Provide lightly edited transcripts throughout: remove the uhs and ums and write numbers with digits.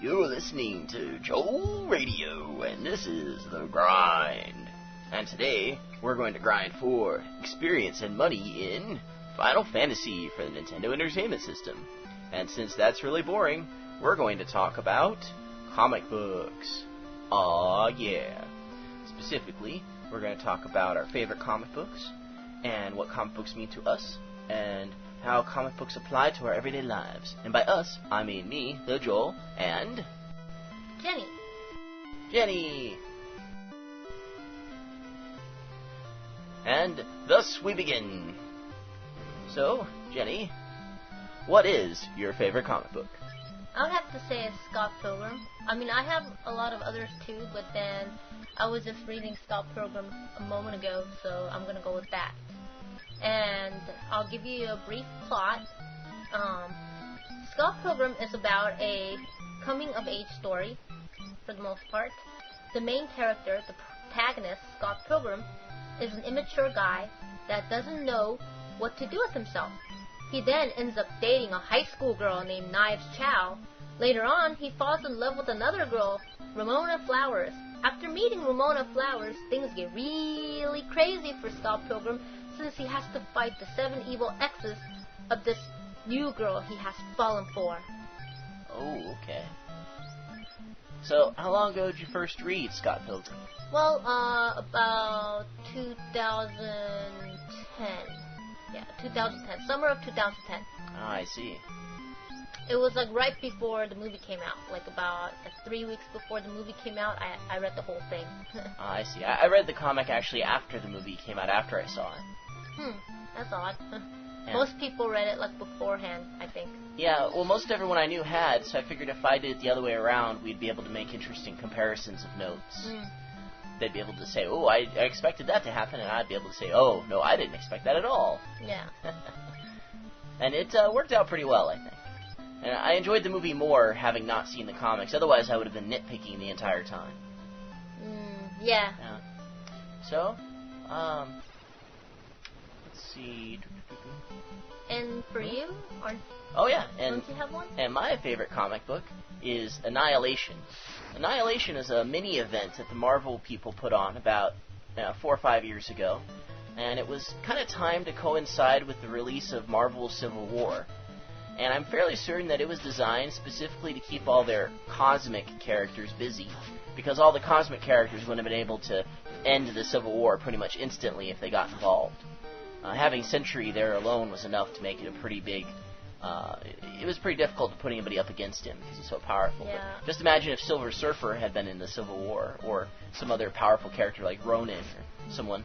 You're listening to Joe Radio, and this is The Grind. And today, we're going to grind for experience and money in Final Fantasy for the Nintendo Entertainment System. And since that's really boring, we're going to talk about comic books. Aw, yeah. Specifically, we're going to talk about our favorite comic books, and what comic books mean to us, and how comic books apply to our everyday lives. And by us, I mean me, the Joel, and... Jenny! And thus we begin. So, Jenny, what is your favorite comic book? I would have to say it's Scott Pilgrim. I mean, I have a lot of others too, but then I was just reading Scott Pilgrim a moment ago, so I'm going to go with that. And I'll give you a brief plot. Scott Pilgrim is about a coming-of-age story, for the most part. The main character, the protagonist, Scott Pilgrim, is an immature guy that doesn't know what to do with himself. He then ends up dating a high school girl named Knives Chow. Later on, he falls in love with another girl, Ramona Flowers. After meeting Ramona Flowers, things get really crazy for Scott Pilgrim, since he has to fight the 7 evil exes of this new girl he has fallen for. Oh, okay. So, how long ago did you first read Scott Pilgrim? Well, about 2010. Yeah, 2010. Summer of 2010. Ah, I see. It was like right before the movie came out. Like about 3 weeks before the movie came out, I read the whole thing. Ah, I see. I read the comic actually after the movie came out, after I saw it. That's odd. Yeah. Most people read it like beforehand, I think. Yeah, well, most everyone I knew had, so I figured if I did it the other way around, we'd be able to make interesting comparisons of notes. They'd be able to say, oh, I expected that to happen, and I'd be able to say, oh, no, I didn't expect that at all. Yeah. And it worked out pretty well, I think. And I enjoyed the movie more having not seen the comics, otherwise I would have been nitpicking the entire time. Yeah. So, let's see. And for you? Or oh, yeah. don't you have one? And my favorite comic book is Annihilation. Annihilation is a mini-event that the Marvel people put on about 4 or 5 years ago. And it was kind of timed to coincide with the release of Marvel's Civil War. And I'm fairly certain that it was designed specifically to keep all their cosmic characters busy, because all the cosmic characters wouldn't have been able to end the Civil War pretty much instantly if they got involved. Having Sentry there alone was enough to make it a pretty big... it was pretty difficult to put anybody up against him because he's so powerful. Yeah. But just imagine if Silver Surfer had been in the Civil War, or some other powerful character like Ronin, or someone.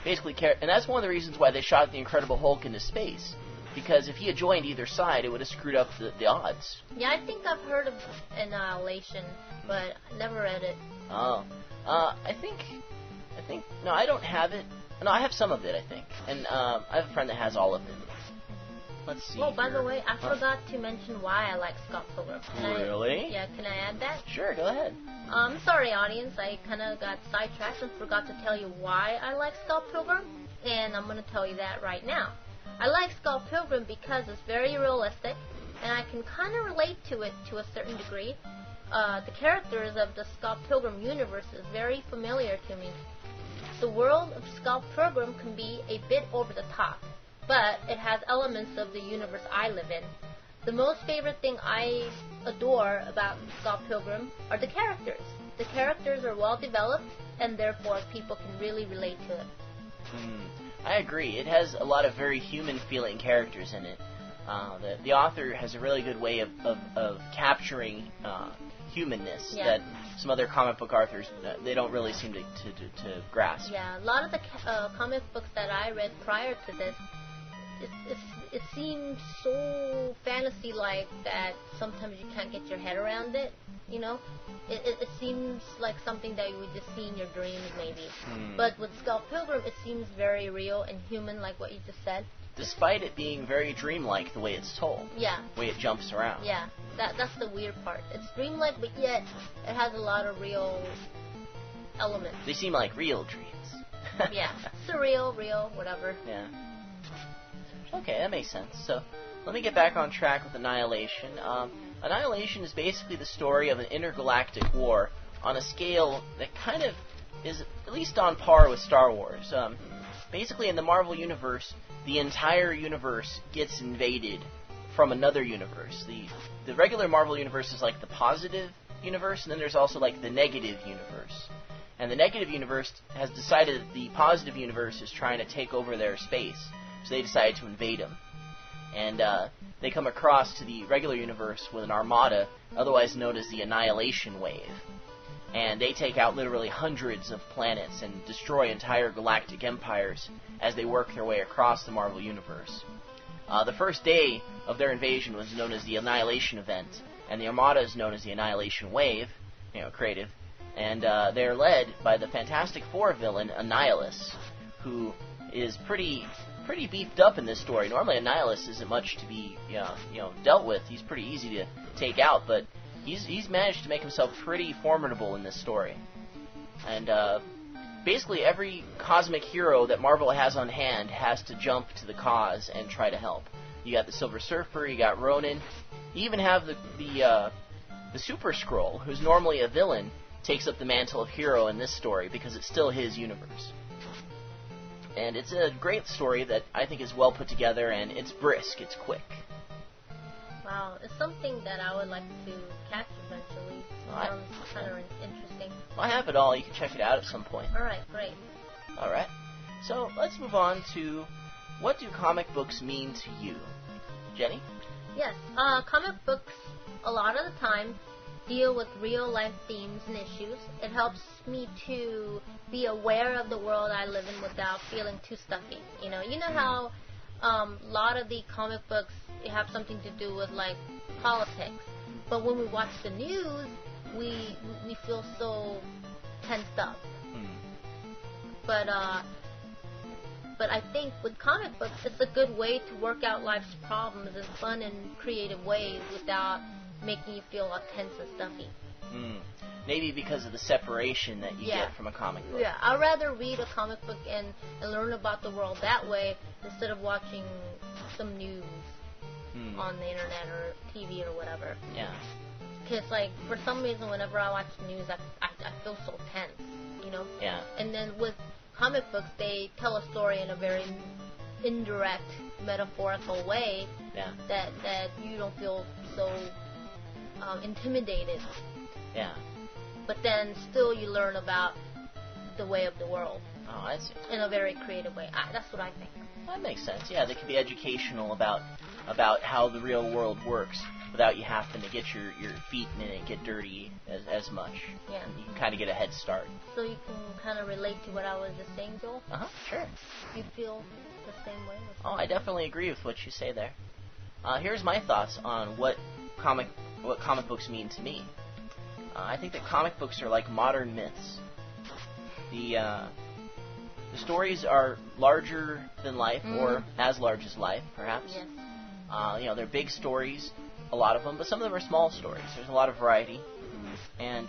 Basically, and that's one of the reasons why they shot the Incredible Hulk into space. Because if he had joined either side, it would have screwed up the odds. Yeah, I think I've heard of Annihilation, but I never read it. Oh. I think... No, I don't have it. No, I have some of it, I think. And I have a friend that has all of them. Let's see. Oh, by the way, I forgot to mention why I like Scott Pilgrim. Really? Can I add that? Sure, go ahead. Sorry, audience. I kind of got sidetracked and forgot to tell you why I like Scott Pilgrim. And I'm going to tell you that right now. I like Scott Pilgrim because it's very realistic, and I can kind of relate to it to a certain degree. The characters of the Scott Pilgrim universe is very familiar to me. The world of Scott Pilgrim can be a bit over the top, but it has elements of the universe I live in. The most favorite thing I adore about Scott Pilgrim are the characters. The characters are well developed, and therefore people can really relate to it. I agree. It has a lot of very human-feeling characters in it. The author has a really good way of capturing humanness that some other comic book authors, they don't really seem to grasp. Yeah, a lot of the comic books that I read prior to this, it seems so fantasy-like that sometimes you can't get your head around it, you know? It seems like something that you would just see in your dreams, maybe. But with Scott Pilgrim, it seems very real and human, like what you just said. Despite it being very dreamlike the way it's told. Yeah. The way it jumps around. Yeah, that's the weird part. It's dreamlike, but yet it has a lot of real elements. They seem like real dreams. Yeah, surreal, real, whatever. Yeah. Okay, that makes sense. So, let me get back on track with Annihilation. Annihilation is basically the story of an intergalactic war on a scale that kind of is at least on par with Star Wars. Basically, in the Marvel Universe, the entire universe gets invaded from another universe. The regular Marvel Universe is like the positive universe, and then there's also like the negative universe. And the negative universe has decided that the positive universe is trying to take over their space, so they decided to invade them. And they come across to the regular universe with an armada, otherwise known as the Annihilation Wave. And they take out literally hundreds of planets and destroy entire galactic empires as they work their way across the Marvel Universe. The first day of their invasion was known as the Annihilation Event, and the armada is known as the Annihilation Wave, creative. And they're led by the Fantastic Four villain, Annihilus, who is pretty beefed up in this story. Normally, Annihilus isn't much to be dealt with. He's pretty easy to take out, but he's managed to make himself pretty formidable in this story. And basically, every cosmic hero that Marvel has on hand has to jump to the cause and try to help. You got the Silver Surfer, you got Ronin. You even have the Super Skrull, who's normally a villain, takes up the mantle of hero in this story because it's still his universe. And it's a great story that I think is well put together, and it's brisk, it's quick. Wow, it's something that I would like to catch eventually. Sounds kind of interesting. I have it all. You can check it out at some point. Alright, great. Alright. So, let's move on to what do comic books mean to you? Jenny? Yes, comic books, a lot of the time, deal with real-life themes and issues. It helps me to be aware of the world I live in without feeling too stuffy. You know how a lot of the comic books have something to do with, like, politics. But when we watch the news, we feel so tensed up. But I think with comic books, it's a good way to work out life's problems in fun and creative ways without making you feel all tense and stuffy. Maybe because of the separation that you get from a comic book. Yeah, I'd rather read a comic book and learn about the world that way instead of watching some news on the internet or TV or whatever. Yeah. Because, like, for some reason, whenever I watch the news, I feel so tense, Yeah. And then with comic books, they tell a story in a very indirect, metaphorical way that you don't feel so intimidated. Yeah. But then still you learn about the way of the world. Oh, I see. In a very creative way. That's what I think. That makes sense. Yeah, they can be educational about how the real world works without you having to get your feet in it and get dirty as much. Yeah. And you can kind of get a head start. So you can kind of relate to what I was just saying, Joel? Sure. You feel the same way? Oh, I definitely agree with what you say there. Here's my thoughts on what comic books mean to me. I think that comic books are like modern myths. The stories are larger than life, or as large as life, perhaps. Yes. They're big stories, a lot of them, but some of them are small stories. There's a lot of variety, and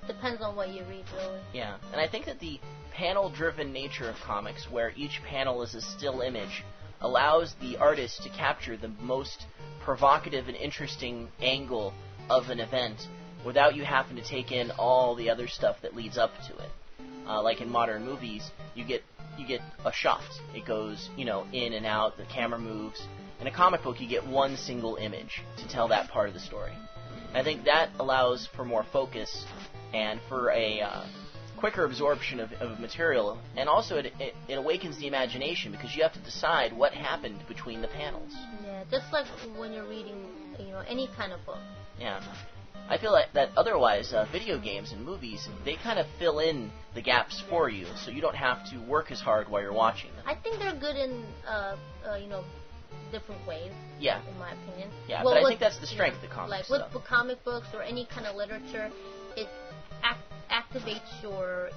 depends on what you read, really. Yeah, and I think that the panel-driven nature of comics, where each panel is a still image, allows the artist to capture the most provocative and interesting angle of an event without you having to take in all the other stuff that leads up to it. Like in modern movies, you get a shot. It goes, in and out, the camera moves. In a comic book, you get one single image to tell that part of the story. And I think that allows for more focus and for a quicker absorption of material, and also it awakens the imagination because you have to decide what happened between the panels. Yeah, just like when you're reading, any kind of book. Yeah. I feel like that otherwise, video games and movies, they kind of fill in the gaps for you, so you don't have to work as hard while you're watching them. I think they're good in, different ways. Yeah. In my opinion. Yeah, but I think that's the strength of comics. Like with comic books or any kind of literature, it activates your,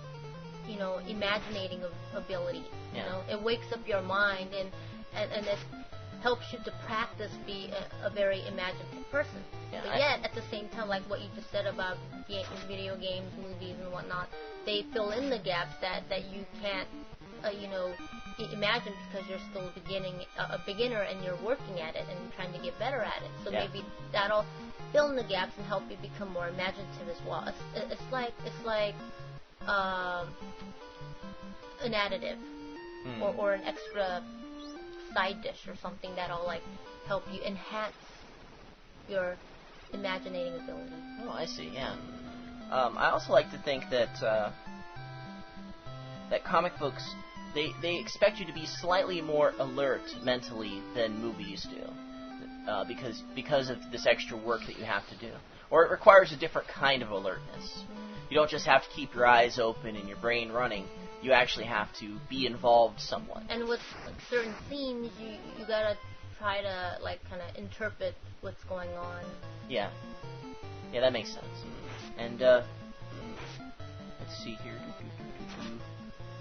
imaginating ability. Yeah. It wakes up your mind and it helps you to practice be a very imaginative person. Yeah, but yet, at the same time, like what you just said about video games, movies, and whatnot, they fill in the gaps that you can't, imagine because you're still a beginner and you're working at it and trying to get better at it. So maybe that'll fill in the gaps and help you become more imaginative as well. It's like an additive or an extra side dish or something that'll like help you enhance your imaginating ability. Oh, I see. Yeah. I also like to think that that comic books they expect you to be slightly more alert mentally than movies do, because of this extra work that you have to do, or it requires a different kind of alertness. You don't just have to keep your eyes open and your brain running. You actually have to be involved somewhat. And with certain scenes, you gotta try to like kind of interpret what's going on. Yeah, that makes sense. And let's see here.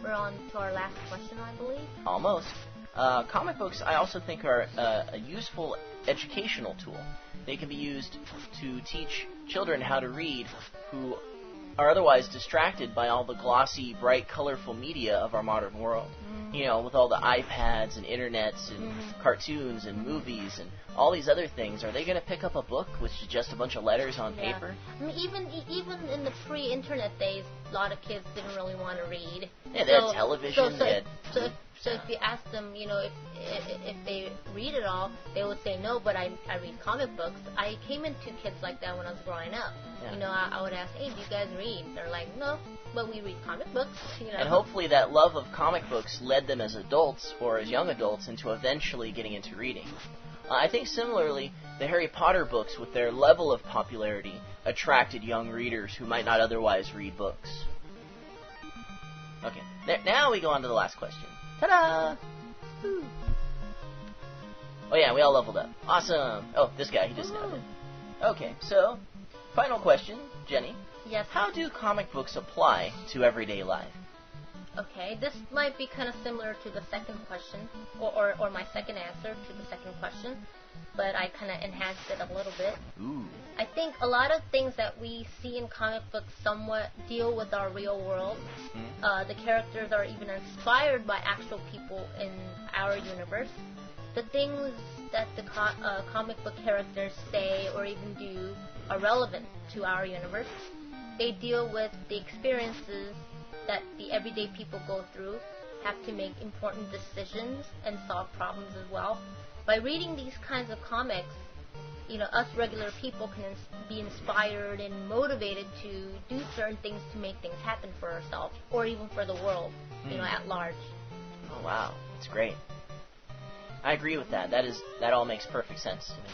We're on to our last question, I believe. Almost. Comic books, I also think, are a useful educational tool. They can be used to teach children how to read who are otherwise distracted by all the glossy, bright, colorful media of our modern world. You know, with all the iPads and internets and cartoons and movies and all these other things, are they going to pick up a book which is just a bunch of letters on paper? I mean, even in the pre-internet days, a lot of kids didn't really want to read. Yeah, they had television. So if you ask them, you know, if they read it all, they would say no, but I read comic books. I came into kids like that when I was growing up. Yeah. You know, I would ask, hey, do you guys read? They're like, no, but we read comic books. You know? And hopefully that love of comic books led them as adults or as young adults into eventually getting into reading. I think similarly, the Harry Potter books, with their level of popularity, attracted young readers who might not otherwise read books. Okay, now we go on to the last question. Ta-da! Oh yeah, we all leveled up. Awesome! Oh, this guy, he just now did. Okay, so, final question, Jenny. Yes? How do comic books apply to everyday life? Okay, this might be kind of similar to the second question, or my second answer to the second question, but I kind of enhanced it a little bit. Ooh. I think a lot of things that we see in comic books somewhat deal with our real world. The characters are even inspired by actual people in our universe. The things that the comic book characters say or even do are relevant to our universe. They deal with the experiences that the everyday people go through, have to make important decisions and solve problems as well. By reading these kinds of comics, you know, us regular people can be inspired and motivated to do certain things to make things happen for ourselves or even for the world, you know, at large. Oh wow, that's great. I agree with that. That all makes perfect sense to me.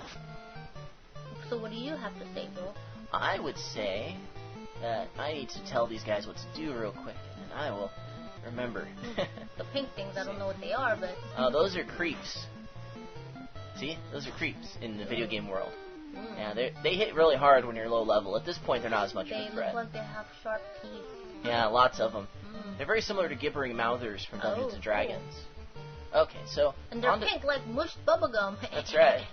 So what do you have to say, Bill? I would say that I need to tell these guys what to do real quick, and I will remember. The pink things, I don't know what they are, but... Those are creeps. See? Those are creeps in the video game world. Yeah, they hit really hard when you're low level. At this point, they're not as much of a threat. They look like they have sharp teeth. Yeah, lots of them. They're very similar to gibbering mouthers from Dungeons & Dragons. Cool. Okay, so... And they're pink like mushed bubblegum. That's right.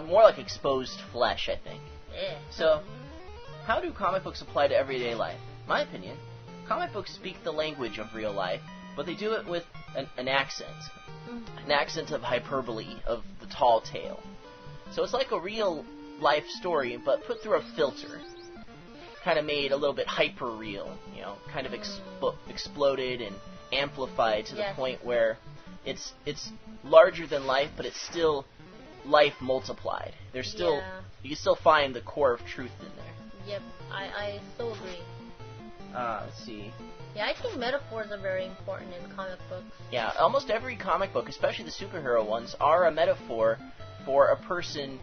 More like exposed flesh, I think. Yeah. So... how do comic books apply to everyday life? My opinion, comic books speak the language of real life, but they do it with an accent. An accent of hyperbole, of the tall tale. So it's like a real life story, but put through a filter. Kind of made a little bit hyper-real, you know, kind of exploded and amplified to the point where it's larger than life, but it's still life multiplied. There's still, you can still find the core of truth in there. Yep, I so agree. Let's see. Yeah, I think metaphors are very important in comic books. Yeah, almost every comic book, especially the superhero ones, are a metaphor for a person.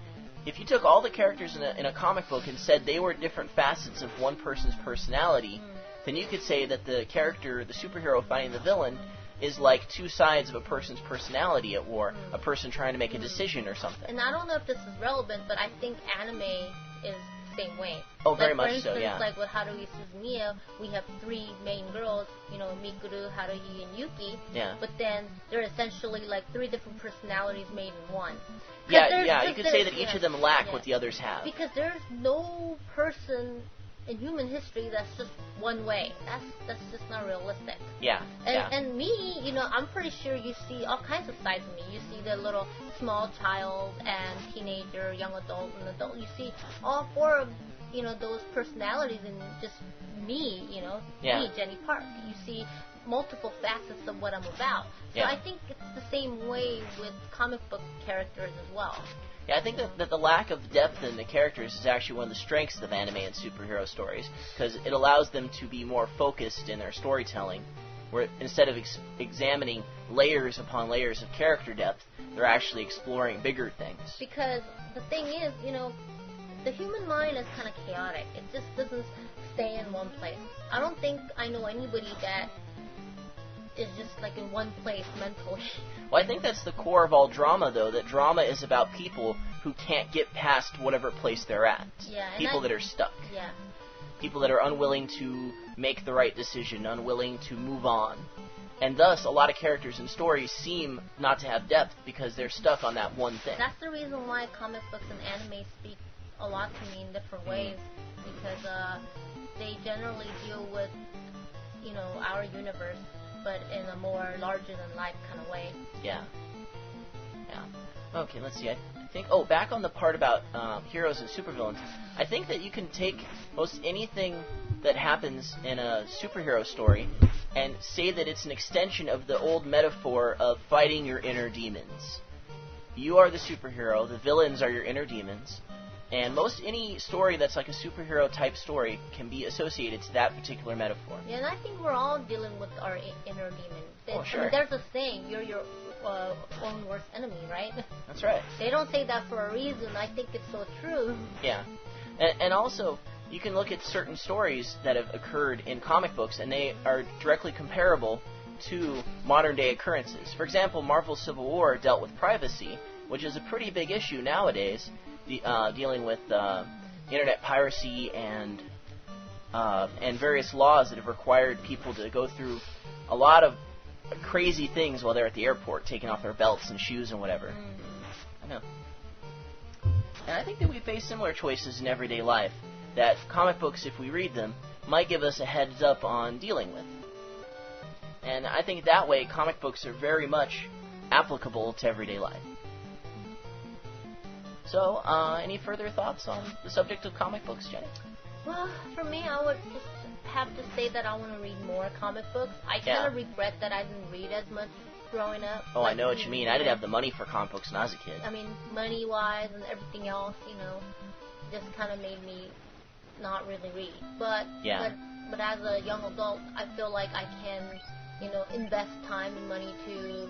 If you took all the characters in a comic book and said they were different facets of one person's personality, then you could say that the character, the superhero fighting the villain, is like two sides of a person's personality at war, a person trying to make a decision or something. And I don't know if this is relevant, but I think anime is same way. Oh, very much for instance, so, yeah. Like with Haruhi Suzumiya, we have three main girls, you know, Mikuru, Haruhi, and Yuki. Yeah. But then they're essentially like three different personalities made in one. Yeah, you could say that each of them lack what the others have. Because there's no person in human history, that's just one way. That's just not realistic. Yeah. And me, I'm pretty sure you see all kinds of sides of me. You see the little small child and teenager, young adult, and adult. You see all four of those personalities in just me. Me, Jenny Park. You see multiple facets of what I'm about. So I think it's the same way with comic book characters as well. Yeah, I think that the lack of depth in the characters is actually one of the strengths of anime and superhero stories, because it allows them to be more focused in their storytelling, where instead of examining layers upon layers of character depth, they're actually exploring bigger things. Because the thing is, the human mind is kind of chaotic. It just doesn't stay in one place. I don't think I know anybody that is just like in one place mentally. Well, I think that's the core of all drama, though, that drama is about people who can't get past whatever place they're at. Yeah, people that are stuck. Yeah. People that are unwilling to make the right decision, unwilling to move on. And thus, a lot of characters in stories seem not to have depth because they're stuck on that one thing. That's the reason why comic books and anime speak a lot to me in different ways, because they generally deal with, our universe, but in a more larger-than-life kind of way. Yeah. Okay, let's see. I think... Oh, back on the part about heroes and supervillains, I think that you can take most anything that happens in a superhero story and say that it's an extension of the old metaphor of fighting your inner demons. You are the superhero, the villains are your inner demons, and most any story that's like a superhero-type story can be associated to that particular metaphor. Yeah, and I think we're all dealing with our inner demons. Sure. I mean, there's a saying, you're your own worst enemy, right? That's right. They don't say that for a reason. I think it's so true. Yeah. And also, you can look at certain stories that have occurred in comic books, and they are directly comparable to modern-day occurrences. For example, Marvel's Civil War dealt with privacy, which is a pretty big issue nowadays, dealing with internet piracy and various laws that have required people to go through a lot of crazy things while they're at the airport, taking off their belts and shoes and whatever. I know. And I think that we face similar choices in everyday life that comic books, if we read them, might give us a heads up on dealing with. And I think that way comic books are very much applicable to everyday life. So, any further thoughts on the subject of comic books, Jenny? Well, for me, I would just have to say that I want to read more comic books. I kind of regret that I didn't read as much growing up. Oh, I know what you mean. I didn't have the money for comic books when I was a kid. I mean, money-wise and everything else, just kind of made me not really read. But as a young adult, I feel like I can, invest time and money to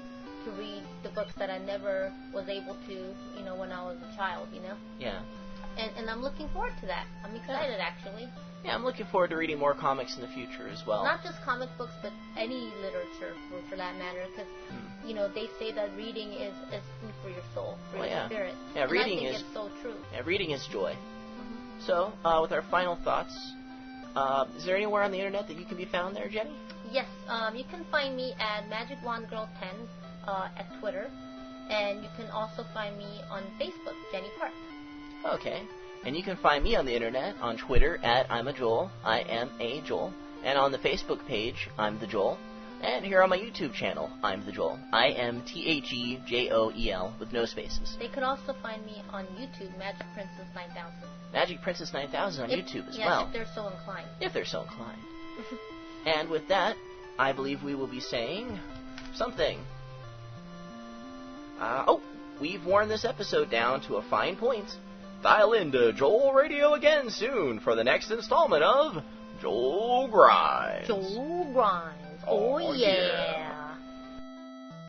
read the books that I never was able to, when I was a child, Yeah. And I'm looking forward to that. I'm excited, actually. Yeah, I'm looking forward to reading more comics in the future as well. Not just comic books, but any literature, for that matter, because, they say that reading is food for your soul, for your spirit. Yeah, and reading I think is it's so true. Yeah, reading is joy. So, with our final thoughts, is there anywhere on the internet that you can be found there, Jenny? Yes, you can find me at MagicWandGirl10 at Twitter, and you can also find me on Facebook, Jenny Park. Okay. And you can find me on the internet on Twitter at I'm a Joel, I am a Joel, and on the Facebook page, I'm the Joel, and here on my YouTube channel, I'm the Joel, IMTHEJOEL with no spaces. They could also find me on YouTube, Magic Princess 9000. Magic Princess 9000 on YouTube as well. If they're so inclined. If they're so inclined. And with that, I believe we will be saying something. We've worn this episode down to a fine point. Dial into Joel Radio again soon for the next installment of Joel Grinds. Joel Grinds. Oh, yeah.